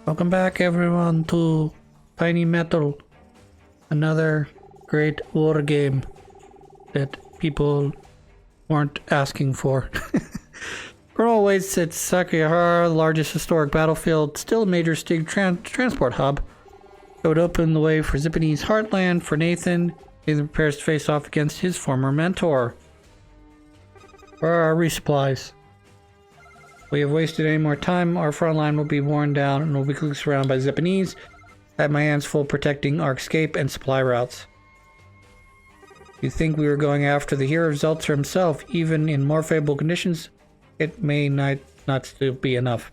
Welcome back everyone to Tiny Metal, another great war game that people weren't asking for. Colonel waits at Sakihara, the largest historic battlefield, still a major transport hub. It would open the way for Zippany's heartland for Nathan. Nathan prepares to face off against his former mentor. Where are our resupplies? If we have wasted any more time, our front line will be worn down and will be quickly surrounded by Japanese. I have my hands full protecting our escape and supply routes. You think we were going after the hero of Zeltzer himself, even in more favorable conditions? It may not still be enough.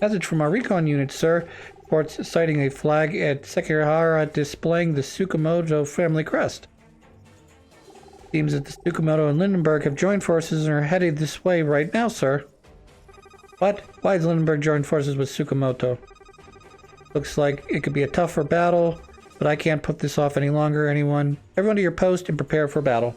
Message from our recon unit, sir. Reports citing a flag at Sekihara displaying the Tsukamoto family crest. Seems that the Tsukamoto and Lindenberg have joined forces and are headed this way right now, sir. What? Why has Lindenberg joined forces with Tsukamoto? Looks like it could be a tougher battle, but I can't put this off any longer. Everyone to your post and prepare for battle.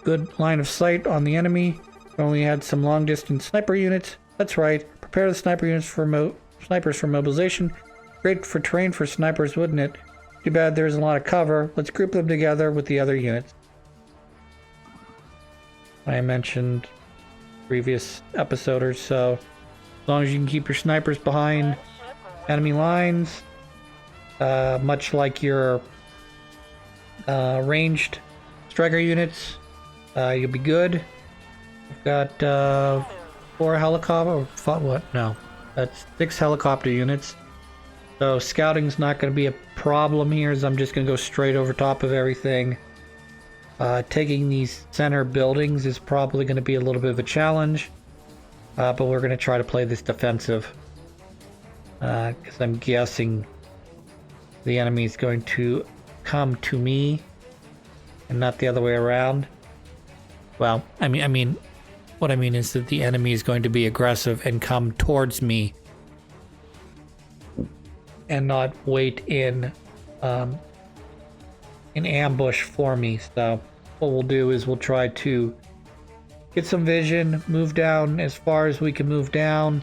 Good line of sight on the enemy. We only had some long-distance sniper units. That's right. Prepare the sniper units for snipers for mobilization. Great for terrain for snipers, wouldn't it? Too bad there's a lot of cover. Let's group them together with the other units. I mentioned previous episode or so. As long as you can keep your snipers behind enemy lines, much like your ranged striker units, you'll be good. We've got 4 helicopter. What? No, that's 6 helicopter units. So scouting's not going to be a problem here, as I'm just going to go straight over top of everything. Taking these center buildings is probably going to be a little bit of a challenge, but we're going to try to play this defensive, because I'm guessing the enemy is going to come to me and not the other way around. Well, I mean, what I mean is that the enemy is going to be aggressive and come towards me, and not wait in ambush for me. So what we'll do is we'll try to get some vision, move down as far as we can move down.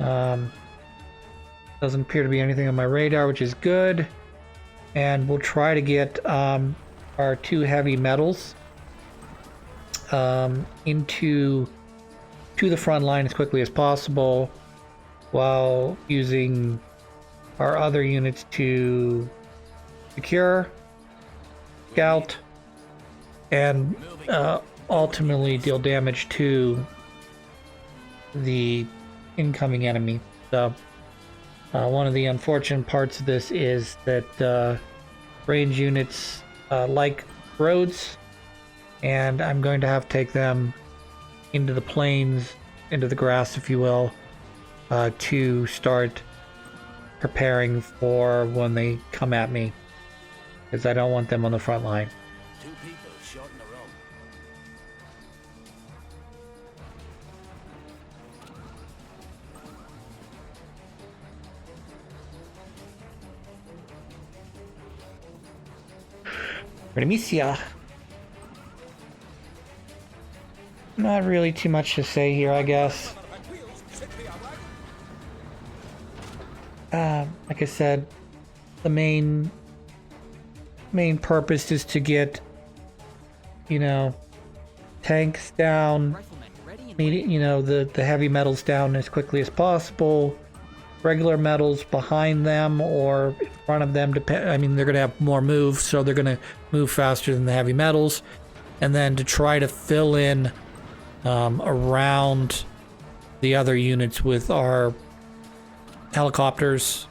Doesn't appear to be anything on my radar, which is good. And we'll try to get our 2 heavy metals into the front line as quickly as possible, while using our other units to secure, scout, and ultimately deal damage to the incoming enemy. So one of the unfortunate parts of this is that range units like roads, and I'm going to have to take them into the plains, into the grass, if you will, to start preparing for when they come at me, because I don't want them on the front line. 2 people shot in a row. Remisia. Not really too much to say here, I guess. Like I said, the main purpose is to get, tanks down, the heavy metals down as quickly as possible. Regular metals behind them or in front of them, they're going to have more move, so they're going to move faster than the heavy metals. And then to try to fill in around the other units with our helicopters,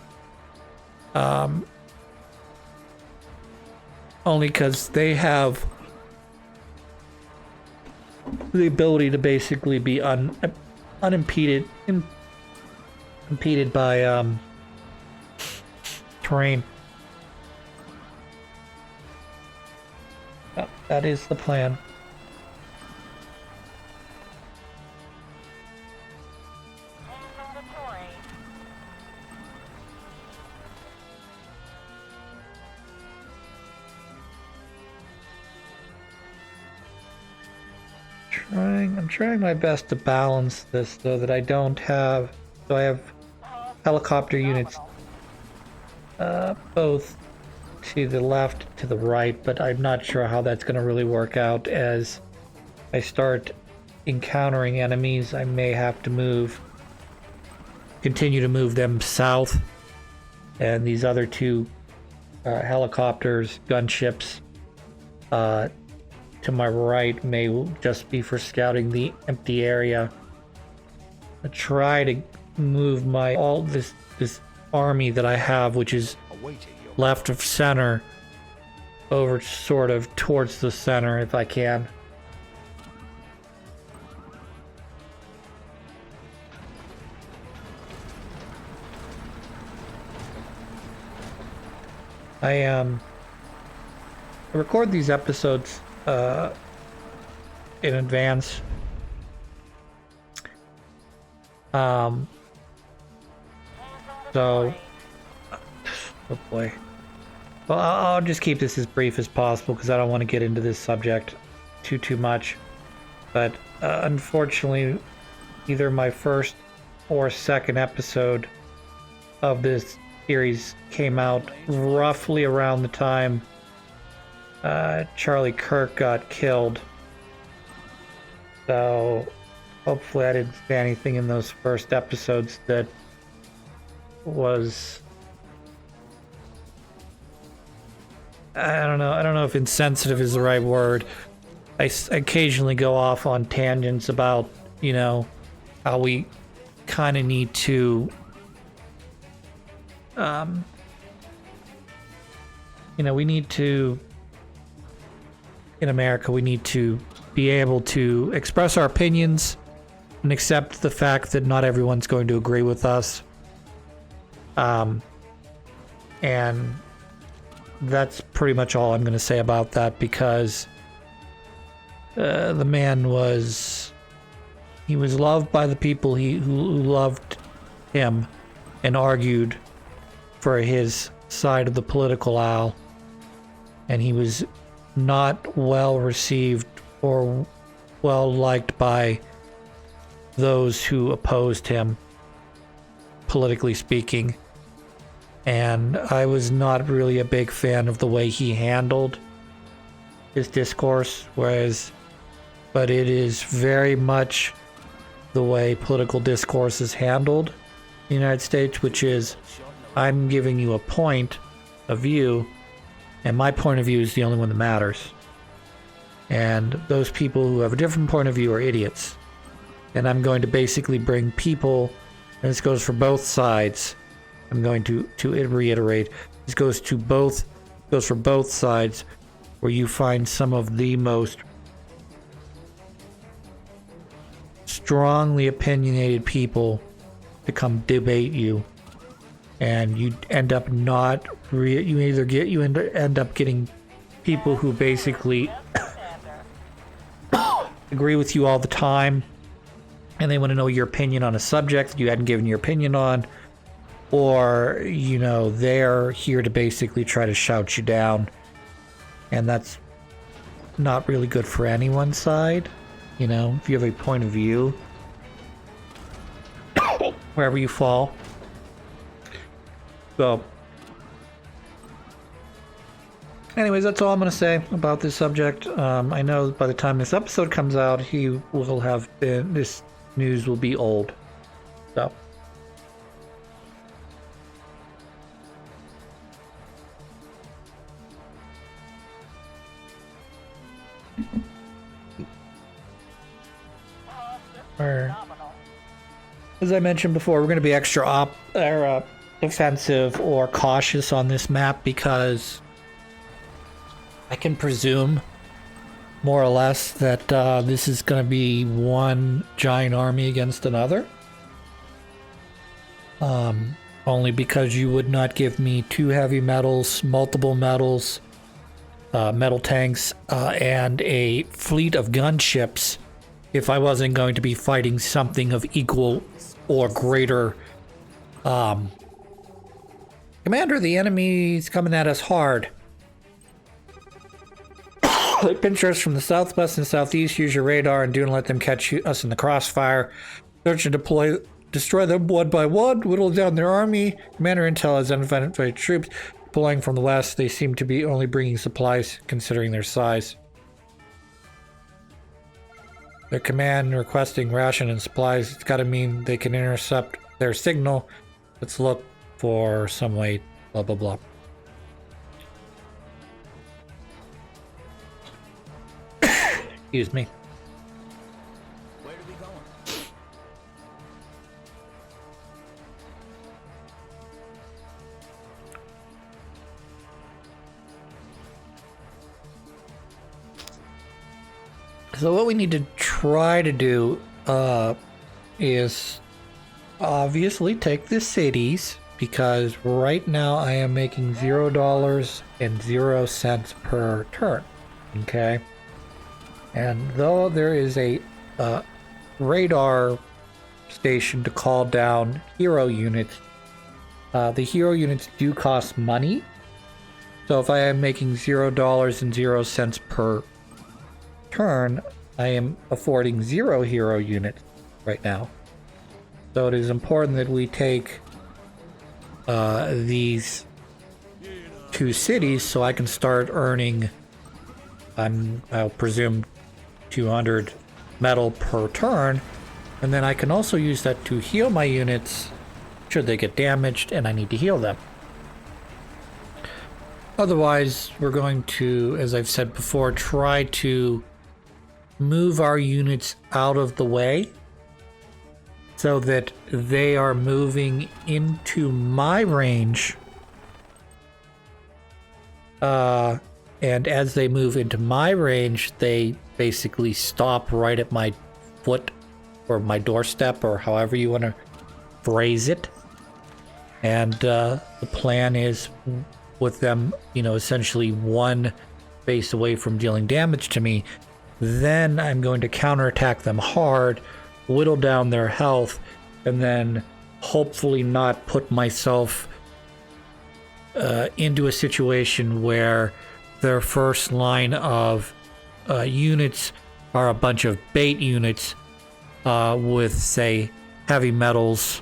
only because they have the ability to basically be unimpeded, impeded by terrain. That is the plan. I'm trying my best to balance this so that I don't have, so I have helicopter units both to the left, to the right, but I'm not sure how that's going to really work out. As I start encountering enemies, I may have to continue to move them south, and these other two helicopters, gunships, to my right may just be for scouting the empty area. I try to move all this army that I have, which is left of center, over sort of towards the center if I can. I record these episodes in advance. So, oh boy. Well, I'll just keep this as brief as possible because I don't want to get into this subject too much. But unfortunately, either my first or second episode of this series came out roughly around the time Charlie Kirk got killed. So hopefully I didn't say anything in those first episodes that was, I don't know if insensitive is the right word. I occasionally go off on tangents about, how we kind of need to we need to, in America, we need to be able to express our opinions and accept the fact that not everyone's going to agree with us. And that's pretty much all I'm going to say about that, because the man was loved by the people who loved him and argued for his side of the political aisle, and he was not well received or well liked by those who opposed him, politically speaking. And I was not really a big fan of the way he handled his discourse, but it is very much the way political discourse is handled in the United States, which is, I'm giving you a point of view, and my point of view is the only one that matters. And those people who have a different point of view are idiots. And I'm going to basically bring people, and this goes for both sides. I'm going to reiterate, this goes for both sides, where you find some of the most strongly opinionated people to come debate you, and you end up end up getting people who basically agree with you all the time, and they want to know your opinion on a subject that you hadn't given your opinion on, or they're here to basically try to shout you down, and that's not really good for anyone's side. If you have a point of view, wherever you fall. So, anyways, that's all I'm going to say about this subject. I know by the time this episode comes out, this news will be old. So. As I mentioned before, we're going to be extra defensive or cautious on this map, because I can presume more or less that this is going to be one giant army against another. Only because you would not give me 2 heavy metals, multiple metals, metal tanks, and a fleet of gunships if I wasn't going to be fighting something of equal or greater. Commander, the enemy's coming at us hard. Pinchers from the southwest and southeast, use your radar and do not let them catch us in the crossfire. Search and destroy them one by one, whittle down their army. Commander Intel has identified troops deploying from the west. They seem to be only bringing supplies considering their size. Their command requesting ration and supplies. It's gotta mean they can intercept their signal. Let's look for some way, blah blah blah. Excuse me. Where are we going? So what we need to try to do is obviously take the cities, because right now I am making $0.00 per turn. Okay. And though there is a radar station to call down hero units, the hero units do cost money. So if I am making $0.00 per turn, I am affording 0 hero units right now. So it is important that we take these 2 cities so I can start earning, I'll presume, 200 metal per turn, and then I can also use that to heal my units should they get damaged and I need to heal them. Otherwise, we're going to, as I've said before, try to move our units out of the way so that they are moving into my range. And as they move into my range, they basically stop right at my foot or my doorstep, or however you want to phrase it. And the plan is, with them, essentially one base away from dealing damage to me, then I'm going to counterattack them hard, whittle down their health, and then hopefully not put myself into a situation where their first line of units are a bunch of bait units with, say, heavy metals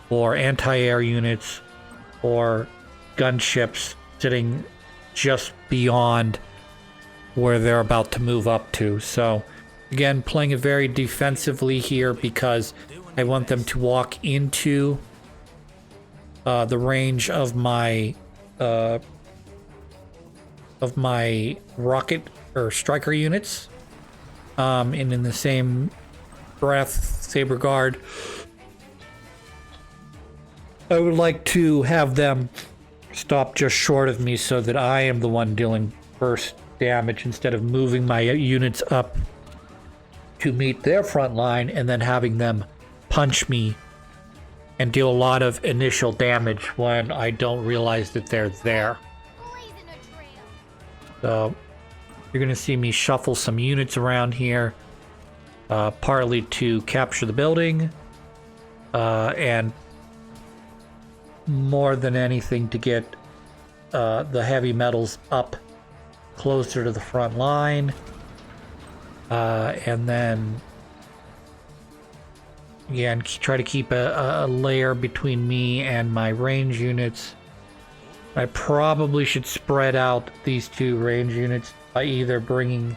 or anti-air units or gunships sitting just beyond where they're about to move up to. So again, playing it very defensively here because I want them to walk into the range of my rocket or striker units, and in the same breath, Saber Guard, I would like to have them stop just short of me so that I am the one dealing first damage instead of moving my units up to meet their front line and then having them punch me and deal a lot of initial damage when I don't realize that they're there. So you're going to see me shuffle some units around here, partly to capture the building, and more than anything to get the heavy metals up closer to the front line, and then again try to keep a layer between me and my range units. I probably should spread out these 2 range units by either bringing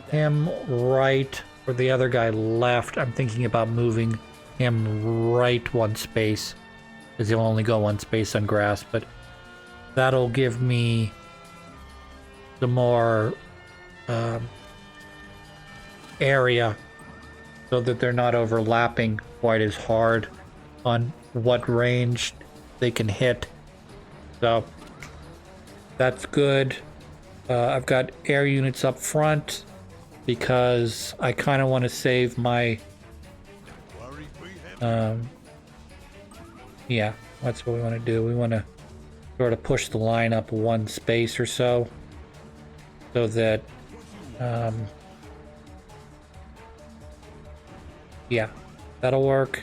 him right or the other guy left. I'm thinking about moving him right 1 space, because he'll only go 1 space on grass, but that'll give me the more area so that they're not overlapping quite as hard on what range they can hit. So that's good. I've got air units up front because I kind of want to save my yeah, that's what we want to do. We want to sort of push the line up 1 space or so that yeah, that'll work.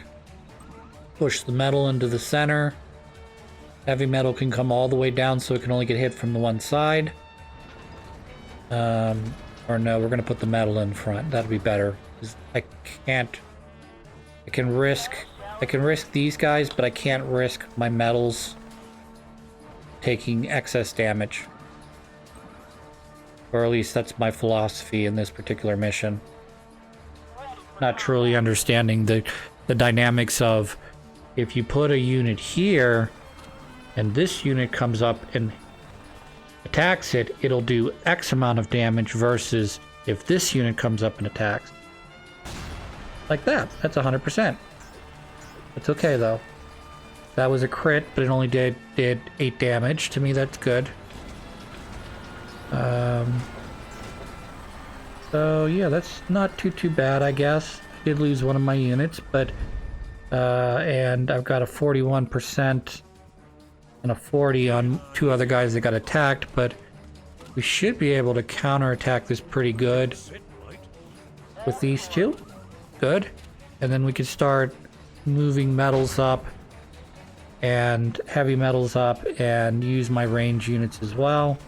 Push the metal into the center. Heavy metal can come all the way down so it can only get hit from the one side. Or no, we're gonna put the metal in front. That'd be better. 'Cause I can't. I can risk these guys, but I can't risk my metals taking excess damage. Or at least that's my philosophy in this particular mission. Not truly understanding the dynamics of if you put a unit here and this unit comes up and attacks it, it'll do X amount of damage versus if this unit comes up and attacks. Like that. That's 100%. It's okay though. That was a crit, but it only did 8 damage. To me, that's good. So yeah, that's not too bad, I guess. I did lose one of my units, but and I've got a 41% and a 40 on 2 other guys that got attacked, but we should be able to counterattack this pretty good with these 2. Good. And then we can start moving metals up and heavy metals up and use my range units as well.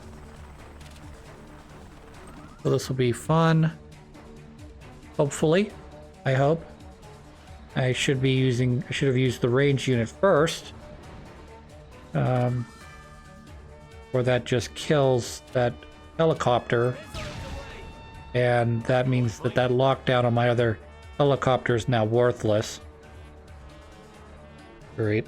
So this will be fun. Hopefully. I hope. I should have used the range unit first. Or that just kills that helicopter. And that means that lockdown on my other helicopter is now worthless. Great.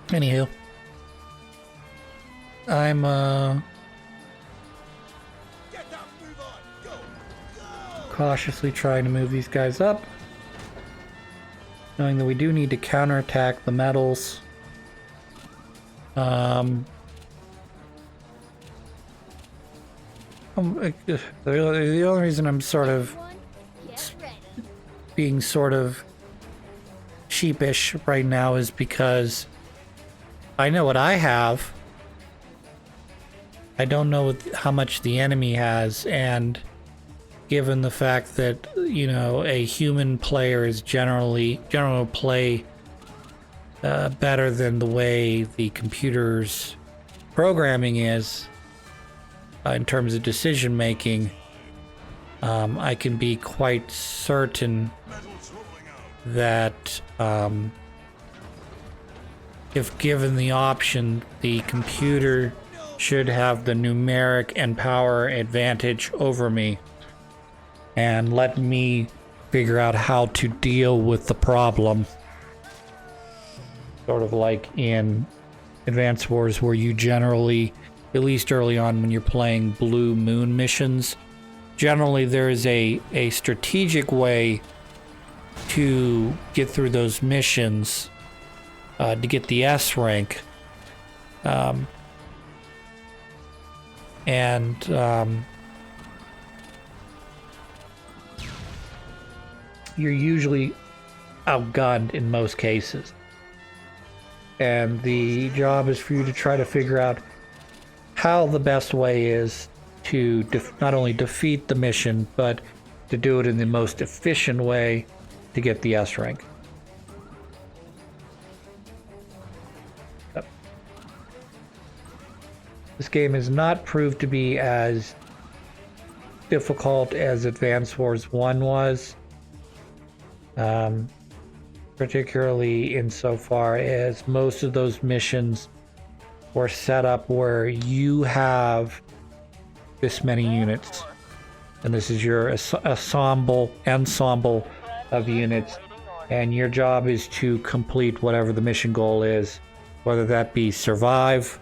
Anywho, I'm cautiously trying to move these guys up, knowing that we do need to counterattack the metals. The only reason I'm sort of being sort of sheepish right now is because I know what I have. I don't know how much the enemy has, and given the fact that, you know, a human player is generally play better than the way the computer's programming is in terms of decision making, I can be quite certain that if given the option, the computer should have the numeric and power advantage over me and let me figure out how to deal with the problem. Sort of like in Advance Wars, where you generally, at least early on when you're playing Blue Moon missions, generally there is a strategic way to get through those missions to get the S rank. You're usually outgunned in most cases. And the job is for you to try to figure out how the best way is to not only defeat the mission, but to do it in the most efficient way to get the S rank. This game has not proved to be as difficult as Advance Wars 1 was, particularly insofar as most of those missions were set up where you have this many units, and this is your ensemble of units, and your job is to complete whatever the mission goal is, whether that be survive,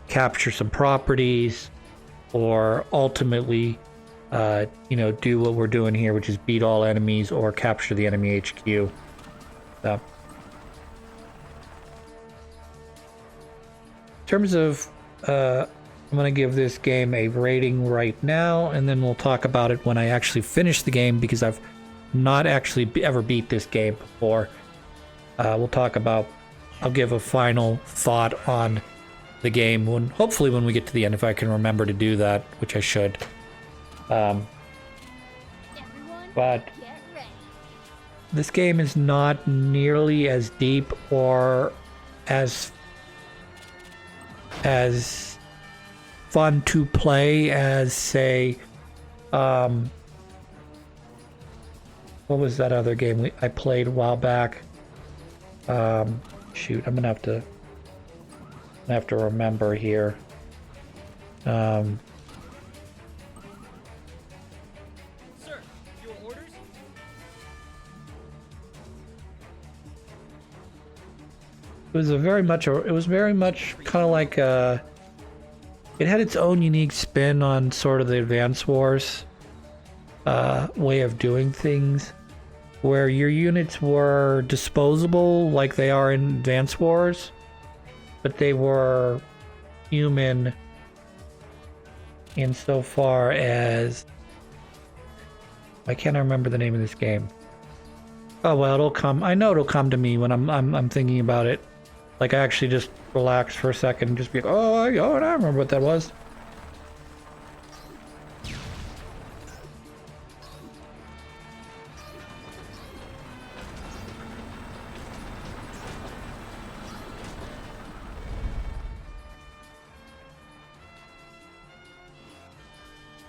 capture some properties, or ultimately do what we're doing here, which is beat all enemies or capture the enemy HQ. So, in terms of I'm going to give this game a rating right now, and then we'll talk about it when I actually finish the game, because I've not actually ever beat this game before. We'll talk about... I'll give a final thought on the game, hopefully when we get to the end, if I can remember to do that, which I should. But this game is not nearly as deep or as fun to play as, say, what was that other game I played a while back? Shoot, I'm gonna have to remember here. Sir, your orders? It was very much kind of like it had its own unique spin on sort of the Advance Wars way of doing things, where your units were disposable like they are in Advance Wars, but they were human insofar as... I can't remember the name of this game. Oh well, it'll come. I know it'll come to me when I'm thinking about it. Like, I actually just relax for a second and just be like, oh, I remember what that was.